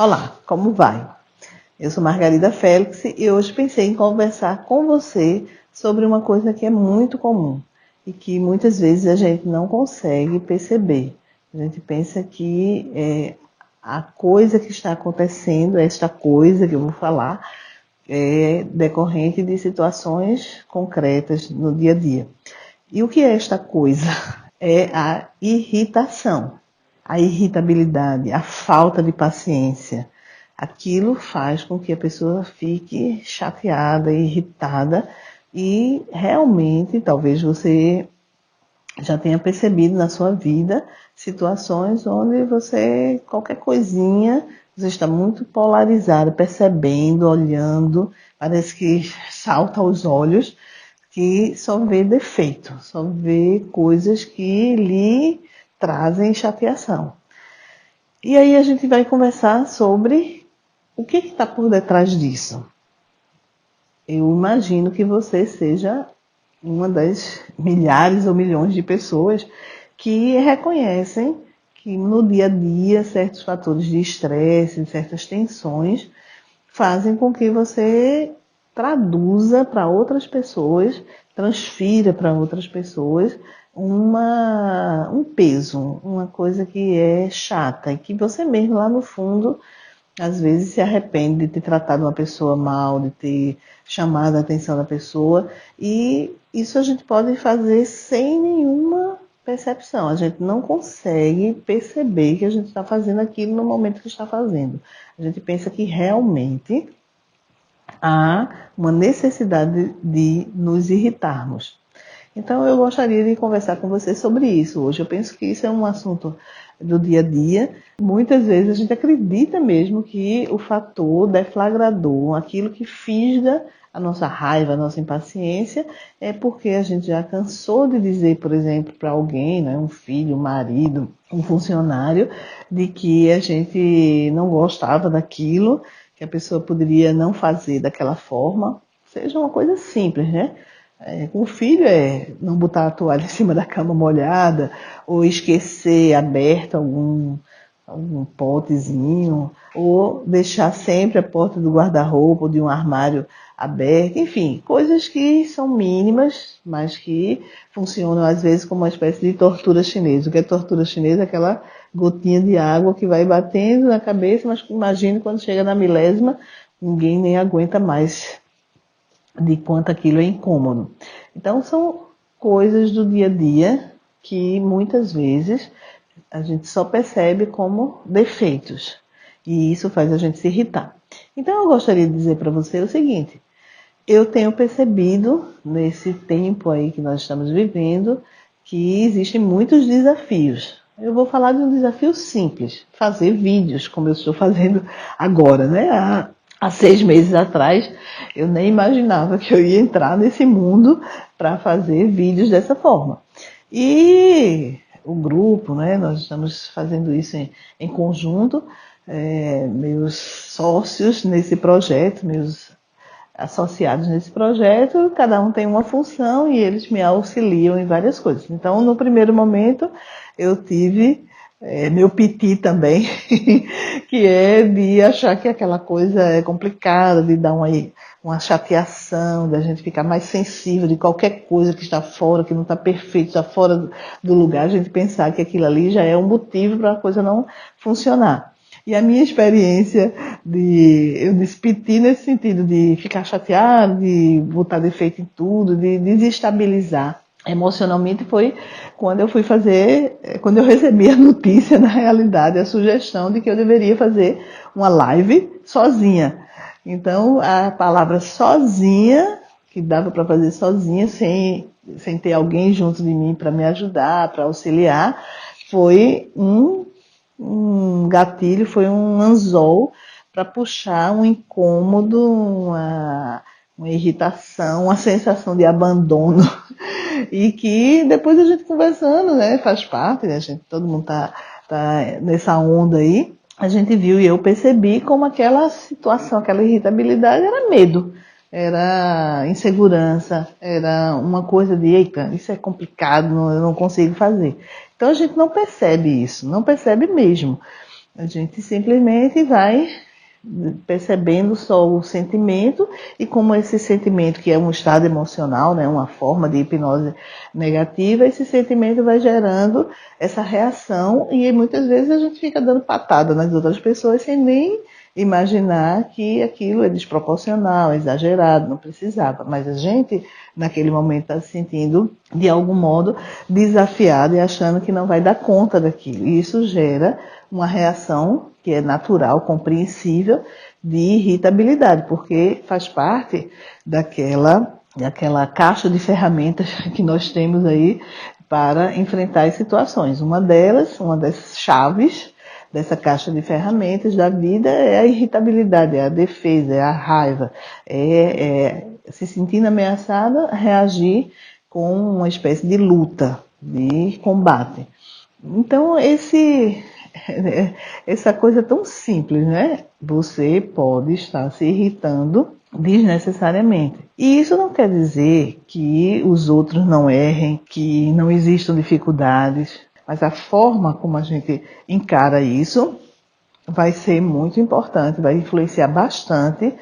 Olá, como vai? Eu sou Margarida Félix e hoje pensei em conversar com você sobre uma coisa que é muito comum e que muitas vezes a gente não consegue perceber. A gente pensa que a coisa que está acontecendo, esta coisa que eu vou falar, é decorrente de situações concretas no dia a dia. E o que é esta coisa? É a irritação, a irritabilidade, a falta de paciência. Aquilo faz com que a pessoa fique chateada, irritada e realmente, talvez você já tenha percebido na sua vida situações onde você, qualquer coisinha, você está muito polarizado, percebendo, olhando, parece que salta aos olhos que só vê defeito, só vê coisas que lhe trazem chateação. E aí a gente vai conversar sobre o que está por detrás disso. Eu imagino que você seja uma das milhares ou milhões de pessoas que reconhecem que no dia a dia certos fatores de estresse, certas tensões fazem com que você traduza para outras pessoas, transfira para outras pessoas um peso, uma coisa que é chata e que você mesmo lá no fundo às vezes se arrepende de ter tratado uma pessoa mal, de ter chamado a atenção da pessoa, e isso a gente pode fazer sem nenhuma percepção. A gente não consegue perceber que a gente está fazendo aquilo no momento que está fazendo. A gente pensa que realmente há uma necessidade de nos irritarmos. Então eu gostaria de conversar com você sobre isso hoje. Eu penso que isso é um assunto do dia a dia. Muitas vezes a gente acredita mesmo que o fator deflagrador, aquilo que fisga a nossa raiva, a nossa impaciência, é porque a gente já cansou de dizer, por exemplo, para alguém, né, um filho, um marido, um funcionário, de que a gente não gostava daquilo, que a pessoa poderia não fazer daquela forma. Seja uma coisa simples, né? Com o filho é não botar a toalha em cima da cama molhada, ou esquecer aberto algum potezinho, ou deixar sempre a porta do guarda-roupa ou de um armário aberta, enfim, coisas que são mínimas, mas que funcionam às vezes como uma espécie de tortura chinesa. O que é tortura chinesa? Aquela gotinha de água que vai batendo na cabeça, mas imagine quando chega na milésima, ninguém nem aguenta mais de quanto aquilo é incômodo. Então são coisas do dia a dia que muitas vezes a gente só percebe como defeitos. E isso faz a gente se irritar. Então eu gostaria de dizer para você o seguinte: eu tenho percebido nesse tempo aí que nós estamos vivendo que existem muitos desafios. Eu vou falar de um desafio simples, fazer vídeos, como eu estou fazendo agora, né? Há 6 meses atrás, eu nem imaginava que eu ia entrar nesse mundo para fazer vídeos dessa forma. E o grupo, né? Nós estamos fazendo isso em conjunto, meus sócios nesse projeto, meus associados nesse projeto, cada um tem uma função e eles me auxiliam em várias coisas. Então, no primeiro momento, eu tive meu piti também, que é de achar que aquela coisa é complicada, de dar uma chateação, da gente ficar mais sensível de qualquer coisa que está fora, que não está perfeito, está fora do lugar, a gente pensar que aquilo ali já é um motivo para a coisa não funcionar. E a minha experiência eu despedir nesse sentido de ficar chateado, de botar defeito em tudo, de desestabilizar emocionalmente foi quando eu quando eu recebi a notícia, na realidade, a sugestão de que eu deveria fazer uma live sozinha. Então, a palavra sozinha, que dava para fazer sozinha, sem ter alguém junto de mim para me ajudar, para auxiliar, foi um gatilho, foi um anzol para puxar um incômodo, uma irritação, uma sensação de abandono. E que depois a gente conversando, né, faz parte, né, todo mundo tá nessa onda aí, a gente viu e eu percebi como aquela situação, aquela irritabilidade era medo, era insegurança, era uma coisa de, eita, isso é complicado, eu não consigo fazer. Então a gente não percebe isso, não percebe mesmo. A gente simplesmente vai percebendo só o sentimento e como esse sentimento, que é um estado emocional, né, uma forma de hipnose negativa, esse sentimento vai gerando essa reação e muitas vezes a gente fica dando patada nas outras pessoas sem nem imaginar que aquilo é desproporcional, exagerado, não precisava. Mas a gente, naquele momento, está se sentindo, de algum modo, desafiado e achando que não vai dar conta daquilo. E isso gera uma reação que é natural, compreensível, de irritabilidade, porque faz parte daquela caixa de ferramentas que nós temos aí para enfrentar as situações. Uma dessas chaves dessa caixa de ferramentas da vida é a irritabilidade, é a defesa, é a raiva, é se sentindo ameaçada, reagir com uma espécie de luta, de combate. Então, essa coisa tão simples, né? Você pode estar se irritando desnecessariamente. E isso não quer dizer que os outros não errem, que não existam dificuldades, mas a forma como a gente encara isso vai ser muito importante, vai influenciar bastante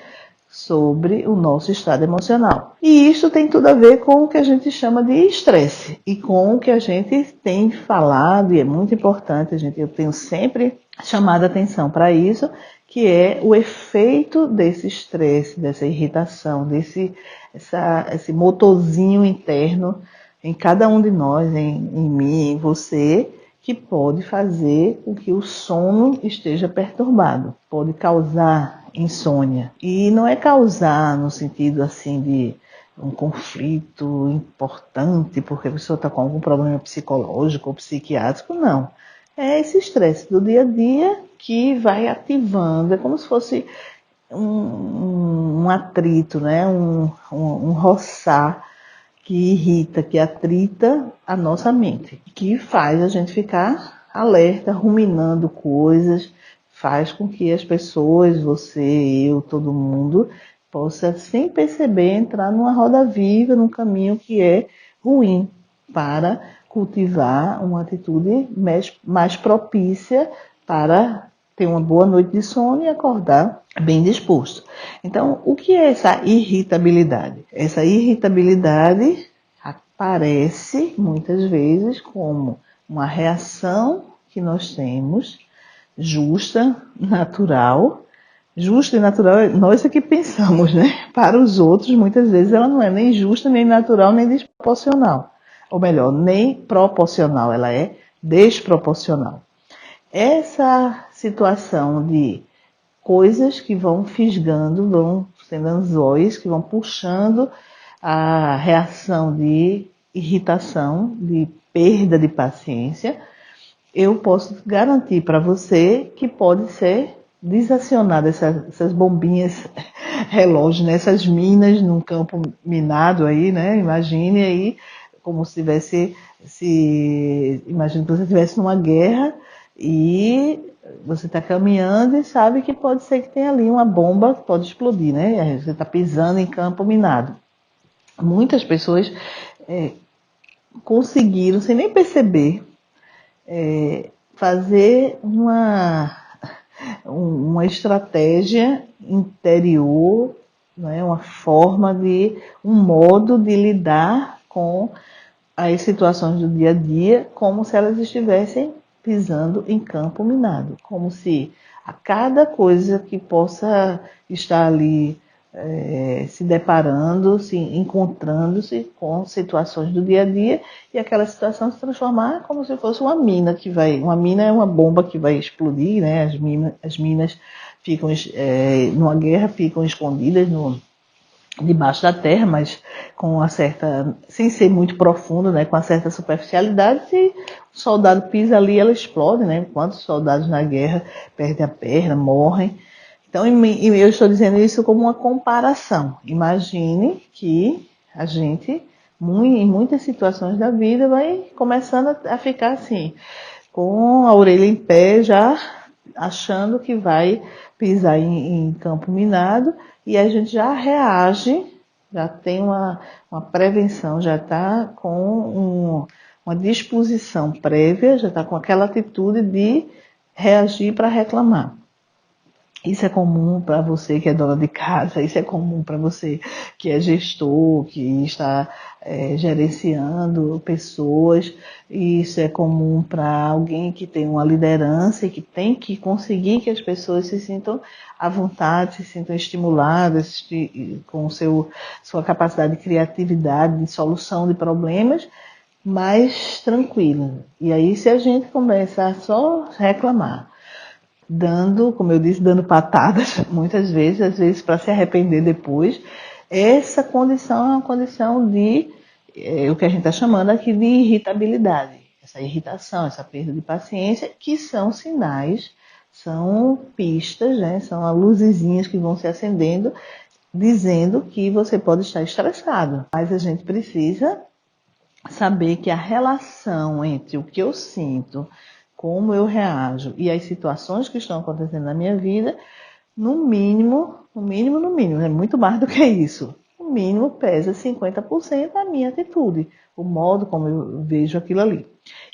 sobre o nosso estado emocional. E isso tem tudo a ver com o que a gente chama de estresse e com o que a gente tem falado, e é muito importante, eu tenho sempre chamado a atenção para isso, que é o efeito desse estresse, dessa irritação, esse motorzinho interno em cada um de nós, em mim, em você, que pode fazer com que o sono esteja perturbado, pode causar insônia. E não é causar no sentido assim de um conflito importante, porque a pessoa está com algum problema psicológico ou psiquiátrico, não. É esse estresse do dia a dia que vai ativando, é como se fosse um atrito, né? um roçar que irrita, que atrita a nossa mente, que faz a gente ficar alerta, ruminando coisas, faz com que as pessoas, você, eu, todo mundo, possa, sem perceber, entrar numa roda viva, num caminho que é ruim, para cultivar uma atitude mais propícia para ter uma boa noite de sono e acordar bem disposto. Então, o que é essa irritabilidade? Essa irritabilidade aparece muitas vezes como uma reação que nós temos, justa, natural. Justa e natural, nós é que pensamos, né? Para os outros, muitas vezes ela não é nem justa, nem natural, nem desproporcional. Ou melhor, nem proporcional, ela é desproporcional. Essa situação de coisas que vão fisgando, vão sendo anzóis, que vão puxando a reação de irritação, de perda de paciência, eu posso garantir para você que pode ser desacionada essas bombinhas relógio, né? Essas minas num campo minado aí, né? Imagine aí como se imagine que você estivesse numa guerra e você está caminhando e sabe que pode ser que tenha ali uma bomba que pode explodir, né? Você está pisando em campo minado. Muitas pessoas conseguiram, sem nem perceber, fazer uma estratégia interior, né? Uma forma um modo de lidar com as situações do dia a dia, como se elas estivessem pisando em campo minado, como se a cada coisa que possa estar ali se deparando, se encontrando-se com situações do dia a dia e aquela situação se transformar como se fosse uma mina uma mina é uma bomba que vai explodir, né? As minas ficam numa guerra ficam escondidas debaixo da terra, mas com uma certa, sem ser muito profundo, né, com uma certa superficialidade, se o soldado pisa ali, ela explode, né? Quantos soldados na guerra perdem a perna, morrem. Então, eu estou dizendo isso como uma comparação. Imagine que a gente, em muitas situações da vida, vai começando a ficar assim, com a orelha em pé, já achando que vai pisar em campo minado, e a gente já reage, já tem uma prevenção, já está com uma disposição prévia, já está com aquela atitude de reagir para reclamar. Isso é comum para você que é dona de casa, isso é comum para você que é gestor, que está gerenciando pessoas, isso é comum para alguém que tem uma liderança e que tem que conseguir que as pessoas se sintam à vontade, se sintam estimuladas com sua capacidade de criatividade, de solução de problemas, mais tranquila. E aí, se a gente começa a só reclamar, dando, como eu disse, dando patadas muitas vezes, às vezes para se arrepender depois, essa condição é uma condição de, o que a gente está chamando aqui de irritabilidade. Essa irritação, essa perda de paciência, que são sinais, são pistas, né? São as luzezinhas que vão se acendendo, dizendo que você pode estar estressado. Mas a gente precisa saber que a relação entre o que eu sinto, como eu reajo e as situações que estão acontecendo na minha vida, no mínimo, é muito mais do que isso. No mínimo pesa 50% a minha atitude, o modo como eu vejo aquilo ali.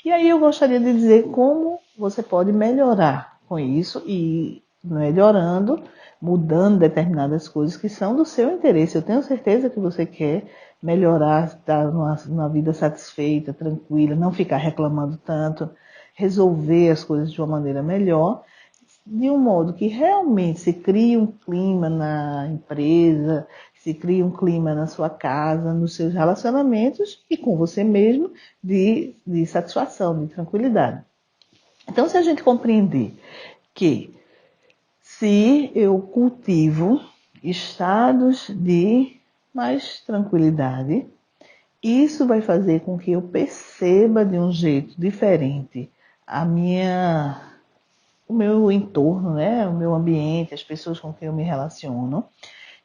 E aí eu gostaria de dizer como você pode melhorar com isso e melhorando, mudando determinadas coisas que são do seu interesse. Eu tenho certeza que você quer melhorar, estar numa vida satisfeita, tranquila, não ficar reclamando tanto, resolver as coisas de uma maneira melhor, de um modo que realmente se crie um clima na empresa, se crie um clima na sua casa, nos seus relacionamentos e com você mesmo de satisfação, de tranquilidade. Então, se a gente compreender que se eu cultivo estados de mais tranquilidade, isso vai fazer com que eu perceba de um jeito diferente o meu entorno, né? O meu ambiente, as pessoas com quem eu me relaciono.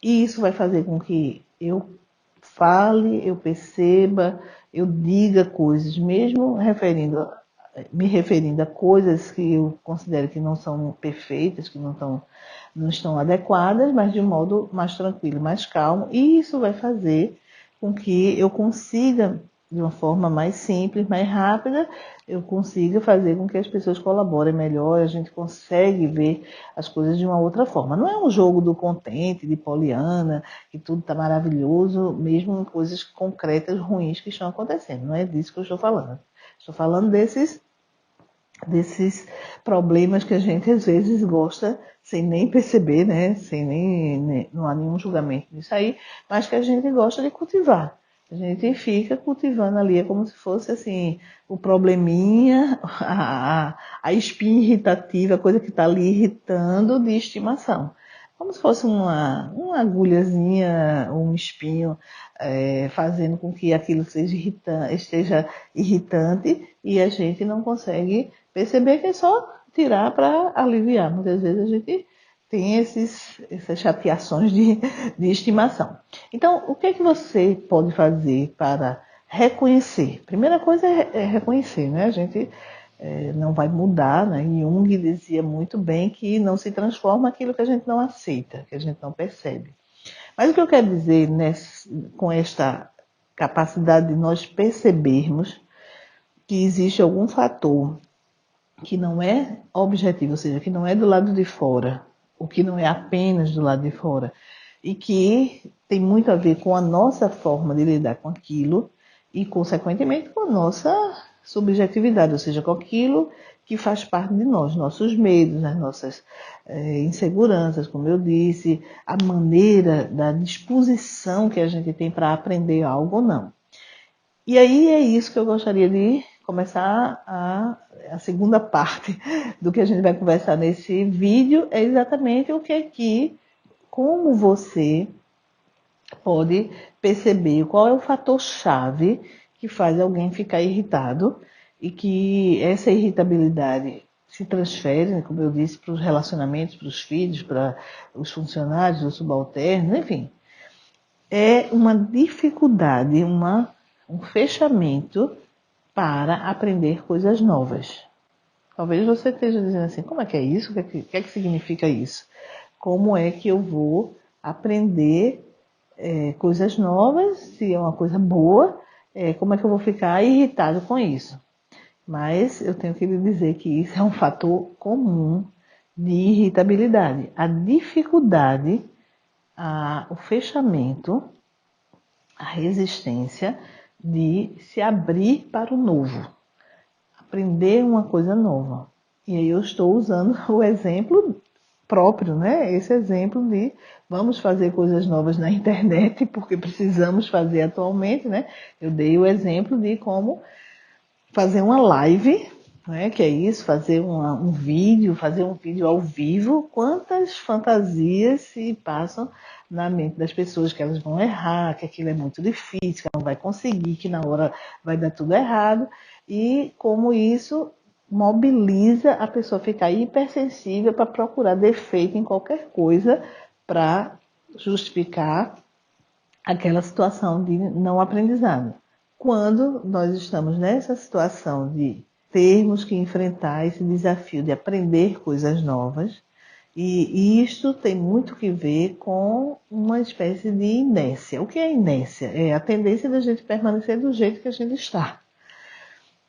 E isso vai fazer com que eu fale, eu perceba, eu diga coisas, mesmo me referindo a coisas que eu considero que não são perfeitas, que não estão adequadas, mas de um modo mais tranquilo, mais calmo. E isso vai fazer com que eu consiga, de uma forma mais simples, mais rápida, eu consiga fazer com que as pessoas colaborem melhor, a gente consegue ver as coisas de uma outra forma. Não é um jogo do contente, de poliana, que tudo está maravilhoso, mesmo em coisas concretas ruins que estão acontecendo. Não é disso que eu estou falando. Estou falando desses problemas que a gente às vezes gosta sem nem perceber, né? Não há nenhum julgamento nisso aí, mas que a gente gosta de cultivar. A gente fica cultivando ali, é como se fosse assim, o probleminha, a espinha irritativa, a coisa que está ali irritando de estimação. Como se fosse uma agulhazinha, um espinho, fazendo com que aquilo esteja irritante e a gente não consegue perceber que é só tirar para aliviar. Muitas vezes a gente tem essas chateações de estimação. Então, o que é que você pode fazer para reconhecer? Primeira coisa é reconhecer, né? A gente não vai mudar, né? Jung dizia muito bem que não se transforma aquilo que a gente não aceita, que a gente não percebe. Mas o que eu quero dizer com esta capacidade de nós percebermos que existe algum fator que não é objetivo, ou seja, que não é do lado de fora, o que não é apenas do lado de fora, e que tem muito a ver com a nossa forma de lidar com aquilo e, consequentemente, com a nossa subjetividade, ou seja, com aquilo que faz parte de nós, nossos medos, as nossas inseguranças, como eu disse, a maneira da disposição que a gente tem para aprender algo ou não. E aí é isso que eu gostaria de começar a segunda parte do que a gente vai conversar nesse vídeo, é exatamente o que é como você pode perceber qual é o fator-chave que faz alguém ficar irritado e que essa irritabilidade se transfere, né, como eu disse, para os relacionamentos, para os filhos, para os funcionários, os subalternos, enfim. É uma dificuldade, um fechamento para aprender coisas novas. Talvez você esteja dizendo assim, como é que é isso? O que é que significa isso? Como é que eu vou aprender coisas novas, se é uma coisa boa, como é que eu vou ficar irritado com isso? Mas eu tenho que lhe dizer que isso é um fator comum de irritabilidade. A dificuldade, o fechamento, a resistência de se abrir para o novo, aprender uma coisa nova. E aí eu estou usando o exemplo próprio, né? Esse exemplo de vamos fazer coisas novas na internet, porque precisamos fazer atualmente, né? Eu dei o exemplo de como fazer uma live, né? Que é isso, fazer um vídeo ao vivo. Quantas fantasias se passam na mente das pessoas que elas vão errar, que aquilo é muito difícil, que ela não vai conseguir, que na hora vai dar tudo errado. E como isso mobiliza a pessoa a ficar hipersensível para procurar defeito em qualquer coisa para justificar aquela situação de não aprendizado. Quando nós estamos nessa situação de termos que enfrentar esse desafio de aprender coisas novas, e isto tem muito que ver com uma espécie de inércia. O que é inércia? É a tendência da gente permanecer do jeito que a gente está.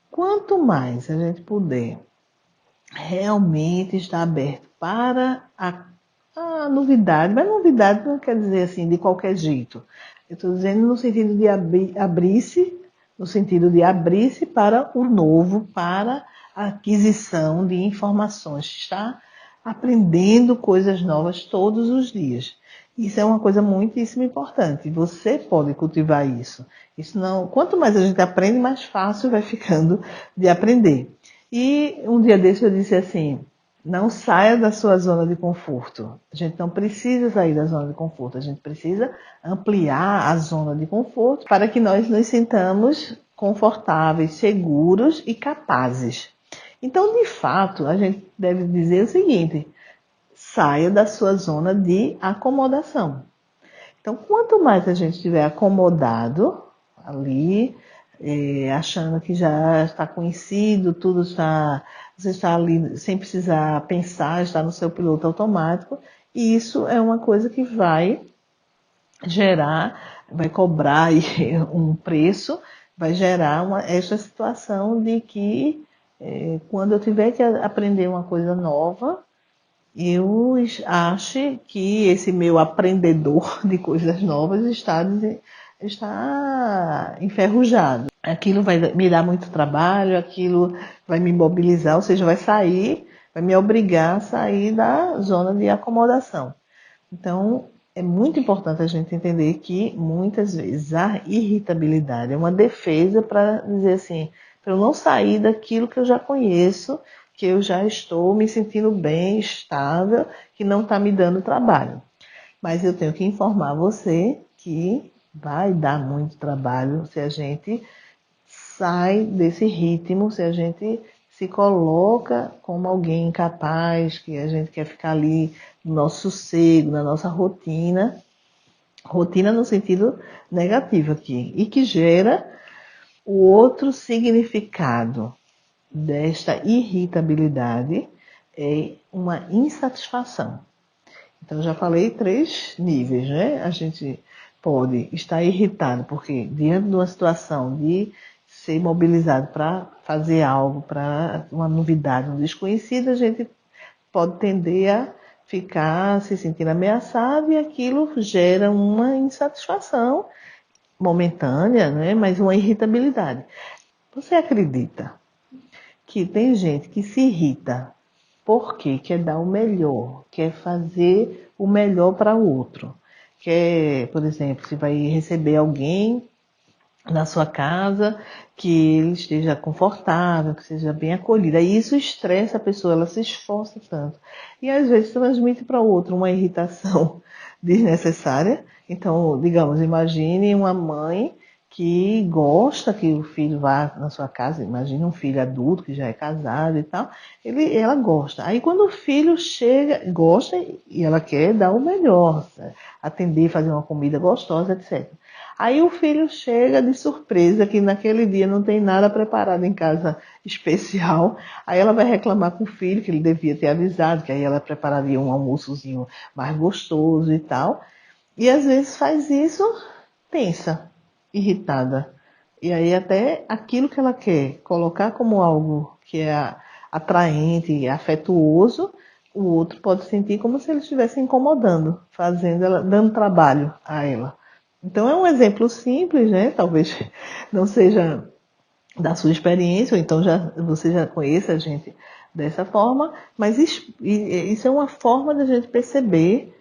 Quanto mais a gente puder realmente estar aberto para a novidade, mas novidade não quer dizer assim de qualquer jeito. Eu estou dizendo no sentido de abrir-se, no sentido de abrir-se para o novo, para a aquisição de informações, estar aprendendo coisas novas todos os dias. Isso é uma coisa muitíssimo importante. Você pode cultivar isso. Isso não, quanto mais a gente aprende, mais fácil vai ficando de aprender. E um dia desse eu disse assim: não saia da sua zona de conforto. A gente não precisa sair da zona de conforto, a gente precisa ampliar a zona de conforto para que nós nos sintamos confortáveis, seguros e capazes. Então, de fato, a gente deve dizer o seguinte: saia da sua zona de acomodação. Então, quanto mais a gente estiver acomodado ali, achando que já está conhecido, tudo está, você está ali sem precisar pensar, está no seu piloto automático, e isso é uma coisa que vai gerar, vai cobrar aí um preço, vai gerar essa situação de que quando eu tiver que aprender uma coisa nova, eu acho que esse meu aprendedor de coisas novas está enferrujado. Aquilo vai me dar muito trabalho, aquilo vai me mobilizar, ou seja, vai me obrigar a sair da zona de acomodação. Então, é muito importante a gente entender que muitas vezes a irritabilidade é uma defesa para dizer assim, para eu não sair daquilo que eu já conheço, que eu já estou me sentindo bem, estável, que não está me dando trabalho. Mas eu tenho que informar você que vai dar muito trabalho se a gente sai desse ritmo, se a gente se coloca como alguém incapaz, que a gente quer ficar ali no nosso sossego, na nossa rotina, rotina no sentido negativo aqui, e que gera o outro significado desta irritabilidade é uma insatisfação. Então, eu já falei 3 níveis, né? A gente pode estar irritado porque diante de uma situação de ser mobilizado para fazer algo, para uma novidade, um desconhecido, a gente pode tender a ficar se sentindo ameaçado e aquilo gera uma insatisfação momentânea, né? Mas uma irritabilidade. Você acredita que tem gente que se irrita porque quer dar o melhor, quer fazer o melhor para o outro? Quer, por exemplo, se vai receber alguém na sua casa, que ele esteja confortável, que seja bem acolhido. Aí isso estressa a pessoa, ela se esforça tanto. E às vezes transmite para o outro uma irritação desnecessária. Então, digamos, imagine uma mãe que gosta que o filho vá na sua casa, imagine um filho adulto que já é casado e tal, ela gosta. Aí quando o filho chega, gosta e ela quer dar o melhor, atender, fazer uma comida gostosa, etc. Aí o filho chega de surpresa, que naquele dia não tem nada preparado em casa especial. Aí ela vai reclamar com o filho, que ele devia ter avisado, que aí ela prepararia um almoçozinho mais gostoso e tal. E às vezes faz isso tensa, irritada. E aí até aquilo que ela quer colocar como algo que é atraente, afetuoso, o outro pode sentir como se ele estivesse incomodando, fazendo ela, dando trabalho a ela. Então é um exemplo simples, né? Talvez não seja da sua experiência, ou então você já conheça a gente dessa forma, mas isso é uma forma da gente perceber,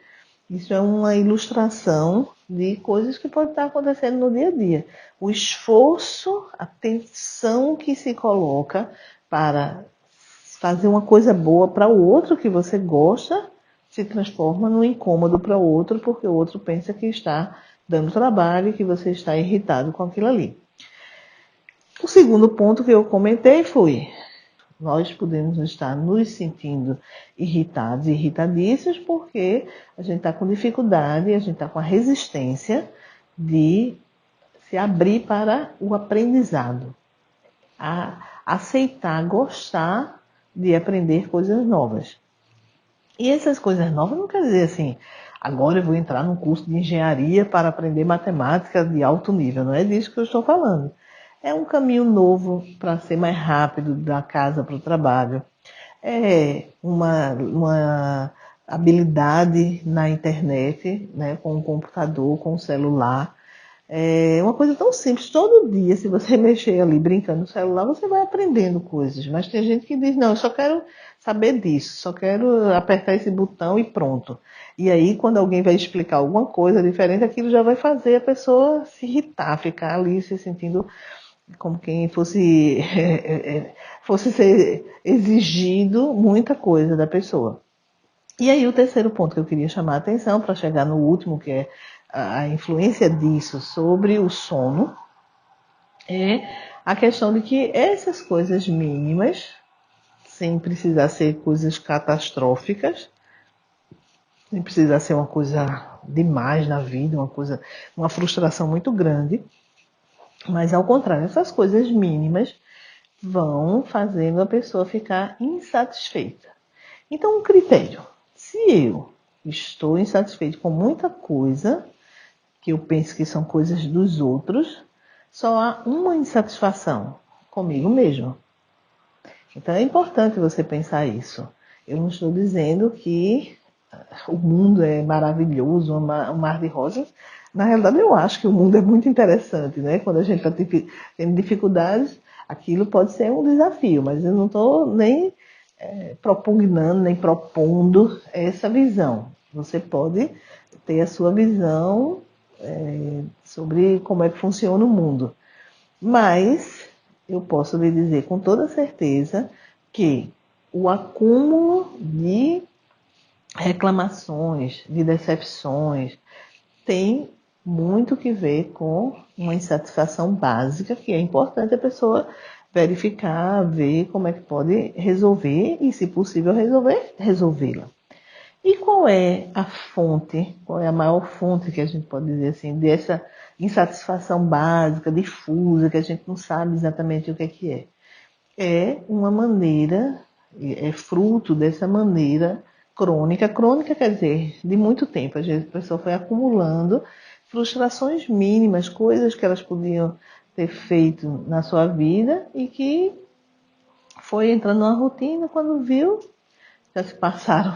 isso é uma ilustração de coisas que podem estar acontecendo no dia a dia. O esforço, a tensão que se coloca para fazer uma coisa boa para o outro que você gosta, se transforma num incômodo para o outro, porque o outro pensa que está dando trabalho e que você está irritado com aquilo ali. O segundo ponto que eu comentei foi: nós podemos estar nos sentindo irritados e irritadiços porque a gente está com dificuldade, a gente está com a resistência de se abrir para o aprendizado, a aceitar, gostar de aprender coisas novas. E essas coisas novas não quer dizer assim, agora eu vou entrar num curso de engenharia para aprender matemática de alto nível. Não é disso que eu estou falando. É um caminho novo para ser mais rápido da casa para o trabalho. É uma habilidade na internet, né, com o computador, com o celular. É uma coisa tão simples. Todo dia, se você mexer ali brincando no celular, você vai aprendendo coisas. Mas tem gente que diz, não, eu só quero saber disso, só quero apertar esse botão e pronto. E aí, quando alguém vai explicar alguma coisa diferente, aquilo já vai fazer a pessoa se irritar, ficar ali se sentindo como quem fosse ser exigido muita coisa da pessoa. E aí o terceiro ponto que eu queria chamar a atenção, para chegar no último, que é a influência disso sobre o sono, é a questão de que essas coisas mínimas, sem precisar ser coisas catastróficas, sem precisar ser uma coisa demais na vida, uma frustração muito grande, mas ao contrário, essas coisas mínimas vão fazendo a pessoa ficar insatisfeita. Então, um critério: se eu estou insatisfeito com muita coisa, que eu penso que são coisas dos outros, só há uma insatisfação: comigo mesmo. Então é importante você pensar isso. Eu não estou dizendo que o mundo é maravilhoso, um mar de rosas. Na realidade, eu acho que o mundo é muito interessante, né? Quando a gente está tendo dificuldades, aquilo pode ser um desafio, mas eu não estou nem propugnando, nem propondo essa visão. Você pode ter a sua visão sobre como é que funciona o mundo. Mas eu posso lhe dizer com toda certeza que o acúmulo de reclamações, de decepções, tem muito que ver com uma insatisfação básica, que é importante a pessoa verificar, ver como é que pode resolver e, se possível, resolvê-la. E qual é a fonte, qual é a maior fonte que a gente pode dizer assim, dessa insatisfação básica, difusa, que a gente não sabe exatamente o que é? É uma maneira, é fruto dessa maneira crônica. Crônica quer dizer de muito tempo. A pessoa foi acumulando frustrações mínimas, coisas que elas podiam ter feito na sua vida e que foi entrando numa rotina. Quando viu, já se passaram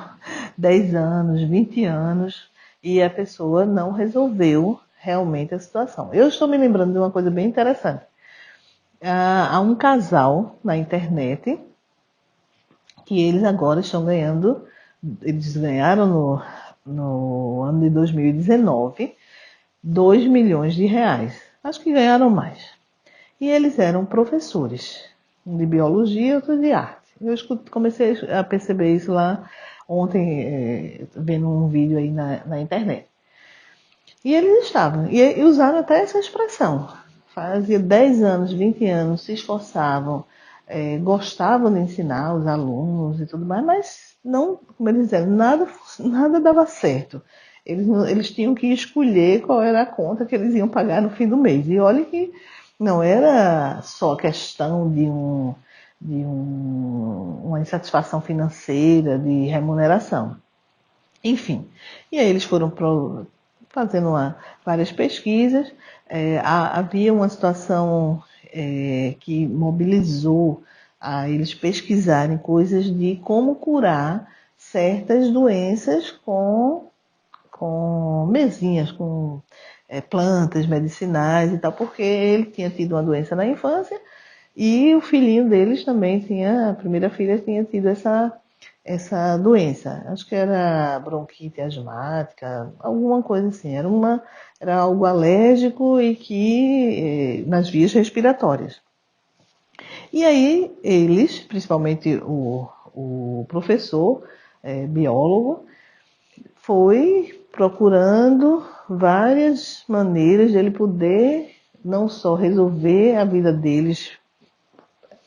10 anos, 20 anos e a pessoa não resolveu realmente a situação. Eu estou me lembrando de uma coisa bem interessante. Há um casal na internet que eles agora estão ganhando, eles ganharam no ano de 2019 2 milhões de reais. Acho que ganharam mais. E eles eram professores, um de biologia e outro de arte. Eu comecei a perceber isso lá ontem, vendo um vídeo aí na internet. E eles estavam, e usaram até essa expressão. Fazia 10 anos, 20 anos, se esforçavam, gostavam de ensinar os alunos e tudo mais, mas não, como eles disseram, nada dava certo. Eles tinham que escolher qual era a conta que eles iam pagar no fim do mês. E olha que não era só questão uma insatisfação financeira, de remuneração. Enfim, e aí eles foram fazendo várias pesquisas. Havia uma situação que mobilizou a eles pesquisarem coisas de como curar certas doenças com mesinhas, com plantas medicinais e tal, porque ele tinha tido uma doença na infância e o filhinho deles também tinha, a primeira filha tinha tido essa doença. Acho que era bronquite asmática, alguma coisa assim. Era algo alérgico e que nas vias respiratórias. E aí eles, principalmente o professor, biólogo, foi procurando várias maneiras de ele poder não só resolver a vida deles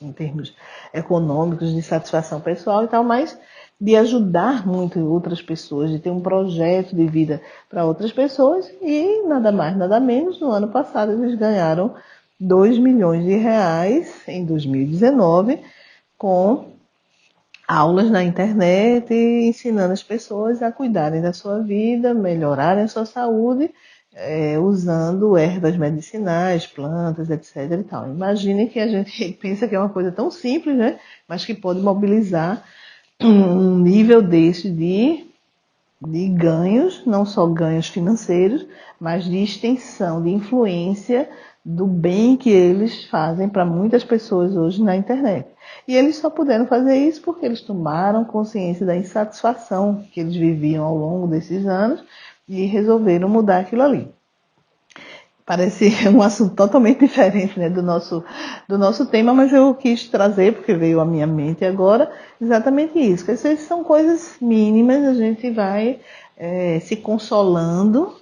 em termos econômicos, de satisfação pessoal e tal, mas de ajudar muito outras pessoas, de ter um projeto de vida para outras pessoas. E nada mais, nada menos, no ano passado eles ganharam 2 milhões de reais em 2019 com aulas na internet, ensinando as pessoas a cuidarem da sua vida, melhorarem a sua saúde, usando ervas medicinais, plantas, etc. e tal. Imagine que a gente pensa que é uma coisa tão simples, né? Mas que pode mobilizar um nível desse de ganhos, não só ganhos financeiros, mas de extensão, de influência do bem que eles fazem para muitas pessoas hoje na internet. E eles só puderam fazer isso porque eles tomaram consciência da insatisfação que eles viviam ao longo desses anos e resolveram mudar aquilo ali. Parece um assunto totalmente diferente, né, do nosso tema, mas eu quis trazer, porque veio à minha mente agora, exatamente isso. Que essas são coisas mínimas, a gente vai se consolando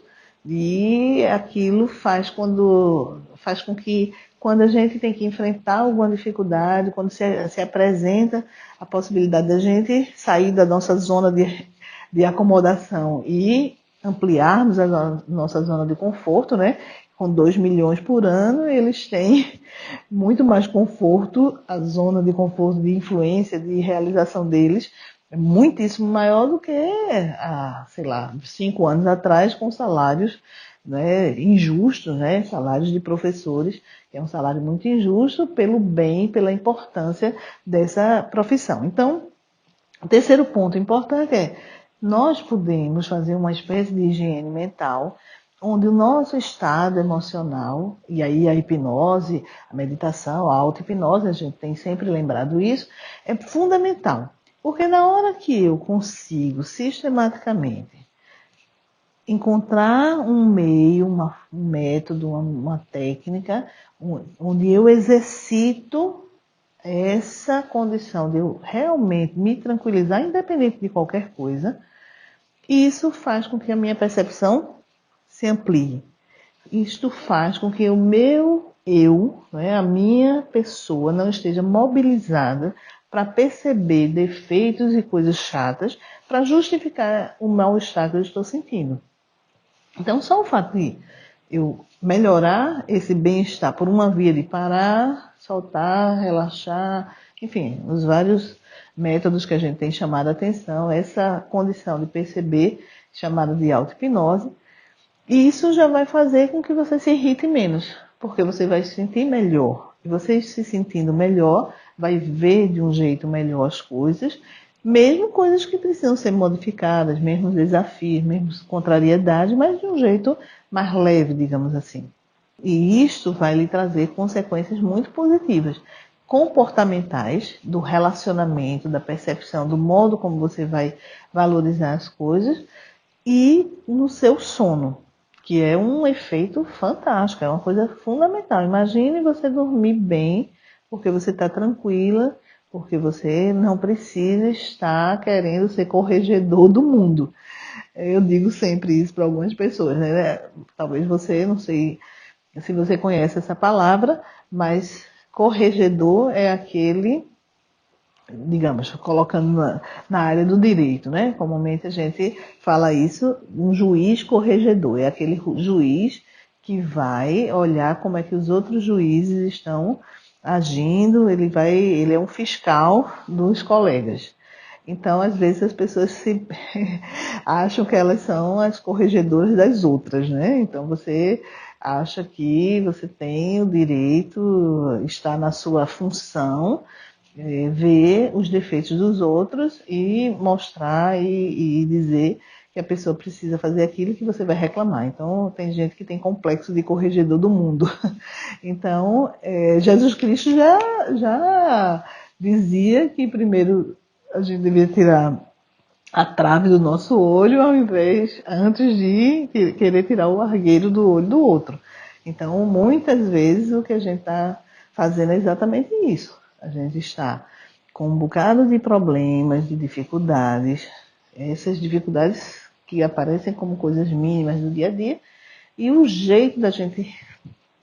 e aquilo faz com que quando a gente tem que enfrentar alguma dificuldade, quando se apresenta a possibilidade da gente sair da nossa zona de acomodação e ampliarmos a nossa zona de conforto, né? Com 2 milhões por ano, eles têm muito mais conforto, a zona de conforto, de influência, de realização deles é muitíssimo maior do que há, 5 anos atrás, com salários, né, injustos, né, salários de professores, que é um salário muito injusto pelo bem, pela importância dessa profissão. Então, o terceiro ponto importante é nós podemos fazer uma espécie de higiene mental onde o nosso estado emocional, e aí a hipnose, a meditação, a auto-hipnose, a gente tem sempre lembrado isso, é fundamental. Porque na hora que eu consigo sistematicamente encontrar um meio, um método, uma técnica, onde eu exercito essa condição de eu realmente me tranquilizar, independente de qualquer coisa, isso faz com que a minha percepção se amplie. Isto faz com que o meu eu, né, a minha pessoa, não esteja mobilizada para perceber defeitos e coisas chatas para justificar o mal-estar que eu estou sentindo. Então, só o fato de eu melhorar esse bem-estar por uma via de parar, soltar, relaxar, enfim, os vários métodos que a gente tem chamado a atenção, essa condição de perceber, chamada de auto-hipnose, e isso já vai fazer com que você se irrite menos, porque você vai se sentir melhor. E você se sentindo melhor, vai ver de um jeito melhor as coisas, mesmo coisas que precisam ser modificadas, mesmo desafios, mesmo contrariedades, mas de um jeito mais leve, digamos assim. E isto vai lhe trazer consequências muito positivas, comportamentais, do relacionamento, da percepção, do modo como você vai valorizar as coisas e no seu sono, que é um efeito fantástico, é uma coisa fundamental. Imagine você dormir bem, porque você está tranquila, porque você não precisa estar querendo ser corregedor do mundo. Eu digo sempre isso para algumas pessoas, né? Talvez você, não sei se você conhece essa palavra, mas corregedor é aquele, digamos, colocando na área do direito, né? Comumente a gente fala isso, um juiz corregedor, é aquele juiz que vai olhar como é que os outros juízes estão agindo, ele é um fiscal dos colegas. Então, às vezes, as pessoas acham que elas são as corregedoras das outras, né? Então, você acha que você tem o direito, está na sua função, ver os defeitos dos outros e mostrar e dizer que a pessoa precisa fazer aquilo que você vai reclamar. Então, tem gente que tem complexo de corregedor do mundo. Então, Jesus Cristo já dizia que primeiro a gente devia tirar a trave do nosso olho antes de querer tirar o argueiro do olho do outro. Então, muitas vezes o que a gente está fazendo é exatamente isso. A gente está com um bocado de problemas, de dificuldades, essas dificuldades que aparecem como coisas mínimas do dia a dia, e o jeito da gente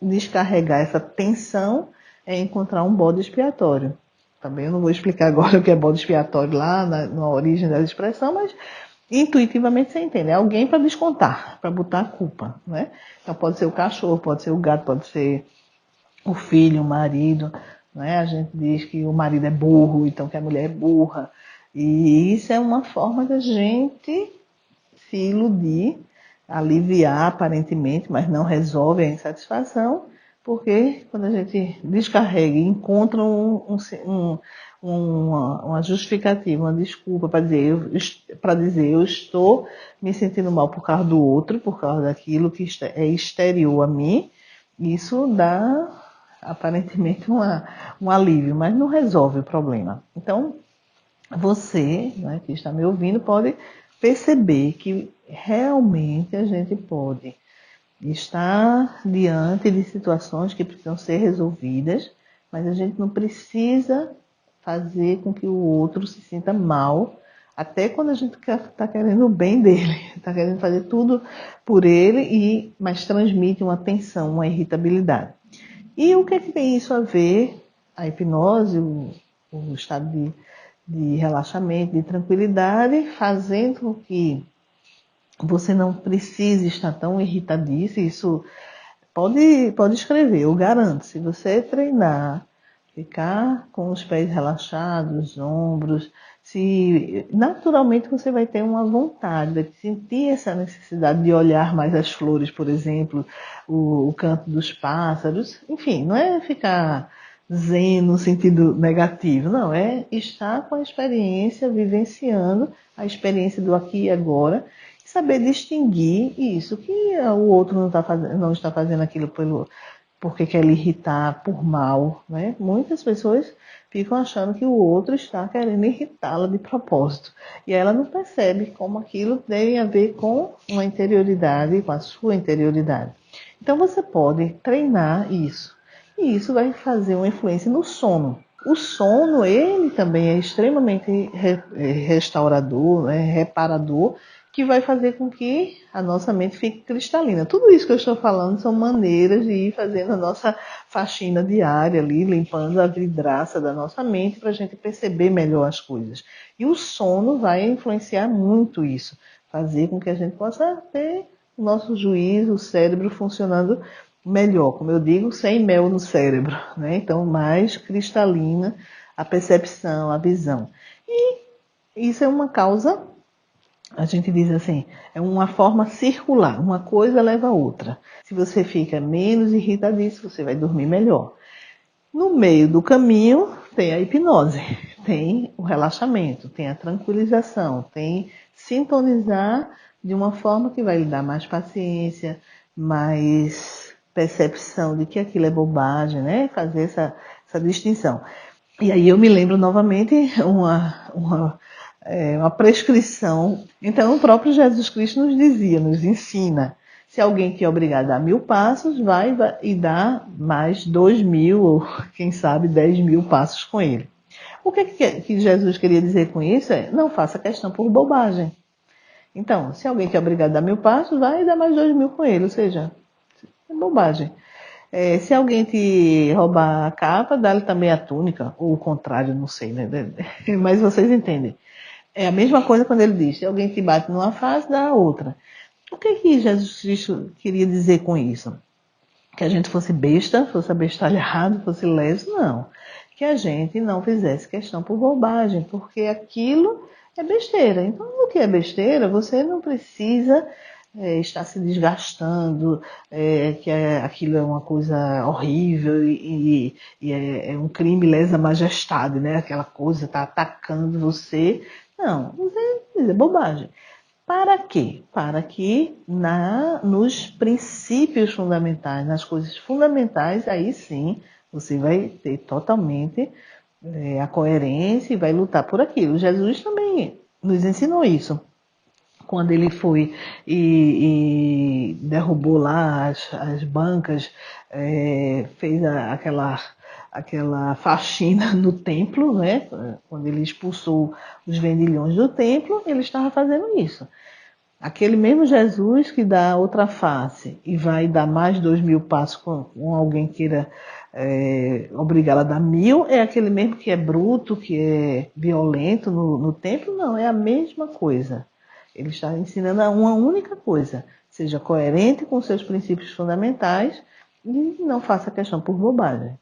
descarregar essa tensão é encontrar um bode expiatório. Também eu não vou explicar agora o que é bode expiatório lá na origem da expressão, mas intuitivamente você entende. É alguém para descontar, para botar a culpa, né? Então pode ser o cachorro, pode ser o gato, pode ser o filho, o marido, né? A gente diz que o marido é burro, então que a mulher é burra. E isso é uma forma da gente se iludir, aliviar aparentemente, mas não resolve a insatisfação, porque quando a gente descarrega e encontra uma justificativa, uma desculpa para dizer eu estou me sentindo mal por causa do outro, por causa daquilo que é exterior a mim, isso dá aparentemente um alívio, mas não resolve o problema. Então, você, né, que está me ouvindo, pode perceber que realmente a gente pode estar diante de situações que precisam ser resolvidas, mas a gente não precisa fazer com que o outro se sinta mal, até quando a gente está querendo o bem dele, está querendo fazer tudo por ele, mas transmite uma tensão, uma irritabilidade. E o que é que tem isso a ver, a hipnose, o estado de relaxamento, de tranquilidade, fazendo com que você não precise estar tão irritadiço. Isso pode escrever, eu garanto. Se você treinar, ficar com os pés relaxados, os ombros, se naturalmente você vai ter uma vontade, vai sentir essa necessidade de olhar mais as flores, por exemplo, o canto dos pássaros, enfim, não é ficar zen no sentido negativo, não, é estar com a experiência, vivenciando a experiência do aqui e agora, e saber distinguir isso, que o outro não está fazendo aquilo porque quer lhe irritar por mal, né? Muitas pessoas ficam achando que o outro está querendo irritá-la de propósito. E ela não percebe como aquilo tem a ver com uma interioridade, com a sua interioridade. Então você pode treinar isso. E isso vai fazer uma influência no sono. O sono, ele também é extremamente restaurador, né, reparador, que vai fazer com que a nossa mente fique cristalina. Tudo isso que eu estou falando são maneiras de ir fazendo a nossa faxina diária ali, limpando a vidraça da nossa mente para a gente perceber melhor as coisas. E o sono vai influenciar muito isso, fazer com que a gente possa ter o nosso juízo, o cérebro funcionando melhor, como eu digo, sem mel no cérebro, né? Então, mais cristalina a percepção, a visão. E isso é uma causa, a gente diz assim, é uma forma circular, uma coisa leva a outra. Se você fica menos irritadiço, você vai dormir melhor. No meio do caminho tem a hipnose, tem o relaxamento, tem a tranquilização, tem sintonizar de uma forma que vai lhe dar mais paciência, mais percepção de que aquilo é bobagem, né? Fazer essa distinção. E aí eu me lembro novamente uma prescrição. Então o próprio Jesus Cristo nos dizia, nos ensina. Se alguém que é obrigado a dar 1000 passos, vai e dá mais 2000, ou quem sabe 10.000 passos com ele. O que Jesus queria dizer com isso é, não faça questão por bobagem. Então, se alguém que é obrigado a dar 1000 passos, vai e dá mais 2000 com ele, ou seja, é bobagem. Se alguém te roubar a capa, dá-lhe também a túnica, ou o contrário, não sei, né? Mas vocês entendem. É a mesma coisa quando ele diz, se alguém te bate numa face, dá a outra. O que Jesus Cristo queria dizer com isso? Que a gente fosse besta, fosse abestalhado, fosse leso? Não. Que a gente não fizesse questão por bobagem, porque aquilo é besteira. Então, o que é besteira, você não precisa estar se desgastando, que aquilo é uma coisa horrível e é um crime lesa majestade, né? Aquela coisa está atacando você. Não, é bobagem. Para quê? Para que nos princípios fundamentais, nas coisas fundamentais, aí sim você vai ter totalmente a coerência e vai lutar por aquilo. Jesus também nos ensinou isso. Quando ele foi e derrubou lá as bancas, fez aquela faxina no templo, né? Quando ele expulsou os vendilhões do templo, ele estava fazendo isso. Aquele mesmo Jesus que dá outra face e vai dar mais 2.000 passos com alguém que queira obrigá-la a dar 1.000, é aquele mesmo que é bruto, que é violento no templo? Não, é a mesma coisa. Ele está ensinando uma única coisa. Seja coerente com seus princípios fundamentais e não faça questão por bobagem.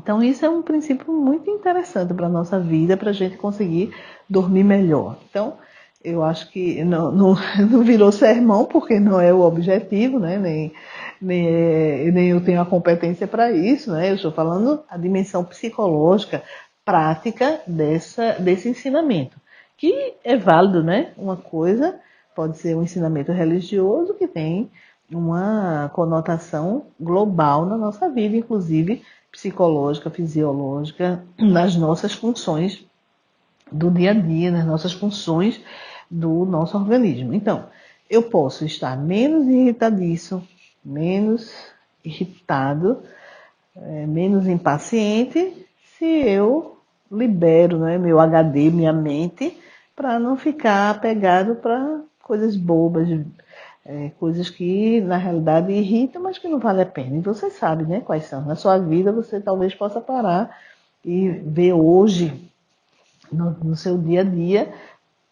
Então isso é um princípio muito interessante para a nossa vida, para a gente conseguir dormir melhor. Então, eu acho que não virou sermão, porque não é o objetivo, né? Nem eu tenho a competência para isso, né? Eu estou falando a dimensão psicológica, prática desse ensinamento, que é válido, né? Uma coisa pode ser um ensinamento religioso que tem uma conotação global na nossa vida, inclusive psicológica, fisiológica, nas nossas funções do dia a dia, nas nossas funções do nosso organismo. Então, eu posso estar menos irritadiço, menos irritado, menos impaciente, se eu libero, né, meu HD, minha mente, para não ficar apegado para coisas bobas, coisas que na realidade irritam, mas que não vale a pena. E você sabe, né, quais são. Na sua vida você talvez possa parar e ver hoje, no seu dia a dia,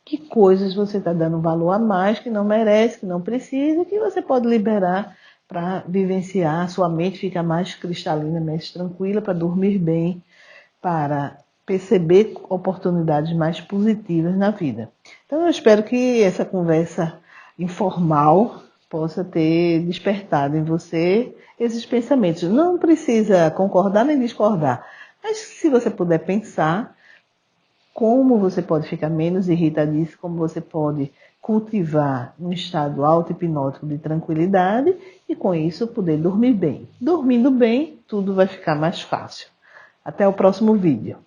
que coisas você está dando valor a mais, que não merece, que não precisa, que você pode liberar para vivenciar, sua mente fica mais cristalina, mais tranquila, para dormir bem, para perceber oportunidades mais positivas na vida. Então eu espero que essa conversa informal possa ter despertado em você esses pensamentos. Não precisa concordar nem discordar, mas se você puder pensar como você pode ficar menos irritadiço, como você pode cultivar um estado auto-hipnótico de tranquilidade e com isso poder dormir bem. Dormindo bem, tudo vai ficar mais fácil. Até o próximo vídeo.